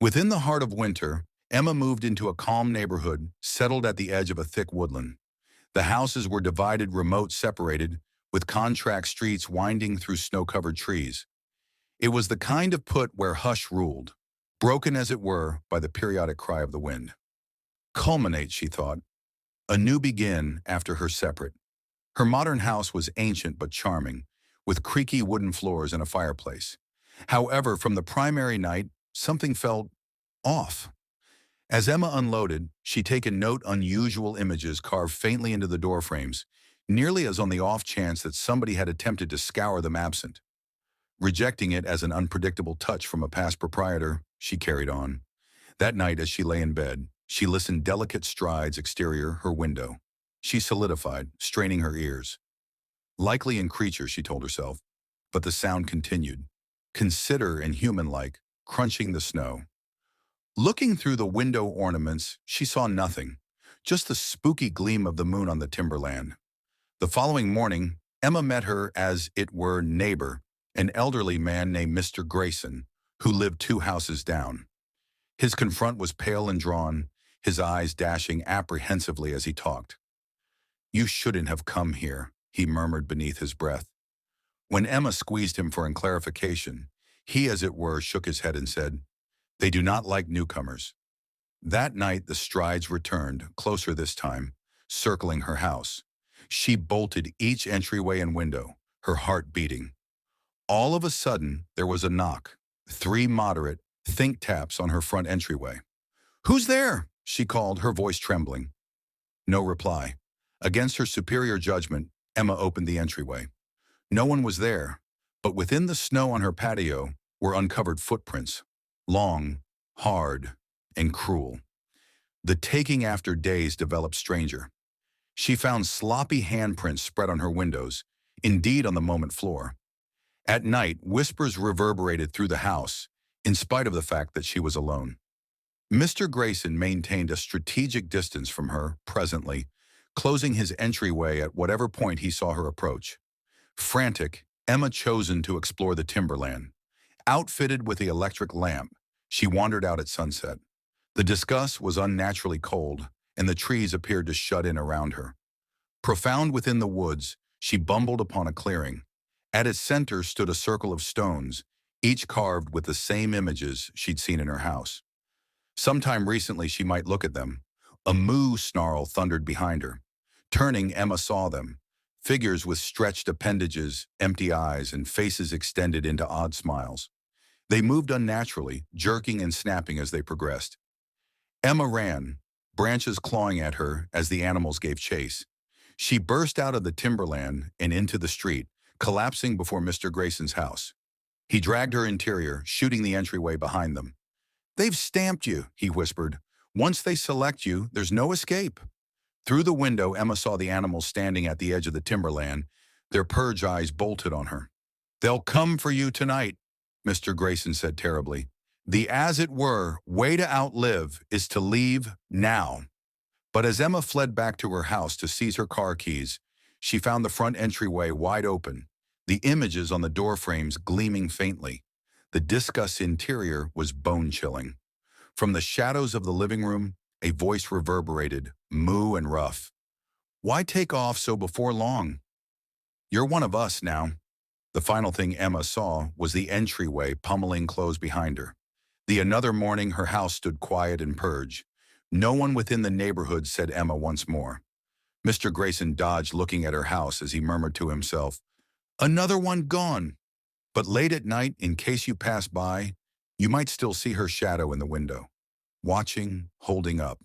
Within the heart of winter, Emma moved into a calm neighborhood, settled at the edge of a thick woodland. The houses were divided, remote, separated, with contract streets winding through snow-covered trees. It was the kind of put where hush ruled, broken as it were by the periodic cry of the wind. Culminate, she thought, a new begin after her separate. Her modern house was ancient but charming, with creaky wooden floors and a fireplace. However, from the primary night, something felt off. As Emma unloaded, she'd taken note unusual images carved faintly into the doorframes, nearly as on the off chance that somebody had attempted to scour them absent. Rejecting it as an unpredictable touch from a past proprietor, she carried on. That night, as she lay in bed, she listened delicate strides exterior her window. She solidified, straining her ears. Likely in creature, she told herself, but the sound continued, consider and human-like, crunching the snow. Looking through the window ornaments, she saw nothing, just the spooky gleam of the moon on the timberland. The following morning, Emma met her as it were neighbor, an elderly man named Mr. Grayson, who lived 2 houses down. His confront was pale and drawn, his eyes dashing apprehensively as he talked. "You shouldn't have come here," he murmured beneath his breath. When Emma squeezed him for clarification, he, as it were, shook his head and said, "They do not like newcomers." That night the strides returned, closer this time, circling her house. She bolted each entryway and window, her heart beating. All of a sudden, there was a knock, 3 moderate, think taps on her front entryway. "Who's there?" she called, her voice trembling. No reply. Against her superior judgment, Emma opened the entryway. No one was there, but within the snow on her patio were uncovered footprints, long, hard, and cruel. The taking after days developed stranger. She found sloppy handprints spread on her windows, indeed on the moment floor. At night, whispers reverberated through the house, in spite of the fact that she was alone. Mr. Grayson maintained a strategic distance from her, presently, closing his entryway at whatever point he saw her approach. Frantic, Emma chosen to explore the timberland. Outfitted with the electric lamp, she wandered out at sunset. The disgust was unnaturally cold, and the trees appeared to shut in around her. Profound within the woods, she bumbled upon a clearing. At its center stood a circle of stones, each carved with the same images she'd seen in her house. Sometime recently she might look at them. A moo snarl thundered behind her. Turning, Emma saw them. Figures with stretched appendages, empty eyes, and faces extended into odd smiles. They moved unnaturally, jerking and snapping as they progressed. Emma ran, branches clawing at her as the animals gave chase. She burst out of the timberland and into the street, collapsing before Mr. Grayson's house. He dragged her interior, shooting the entryway behind them. "They've stamped you," he whispered. "Once they select you, there's no escape." Through the window, Emma saw the animals standing at the edge of the timberland, their purge eyes bolted on her. "They'll come for you tonight," Mr. Grayson said terribly. "The as it were, way to outlive is to leave now." But as Emma fled back to her house to seize her car keys, she found the front entryway wide open, the images on the door frames gleaming faintly. The discuss interior was bone-chilling. From the shadows of the living room, a voice reverberated, moo and rough. "Why take off so before long? You're one of us now." The final thing Emma saw was the entryway pummeling closed behind her. The another morning, her house stood quiet and purge. No one within the neighborhood, said Emma once more. Mr. Grayson dodged, looking at her house as he murmured to himself, "Another one gone." But late at night, in case you pass by, you might still see her shadow in the window, watching, holding up.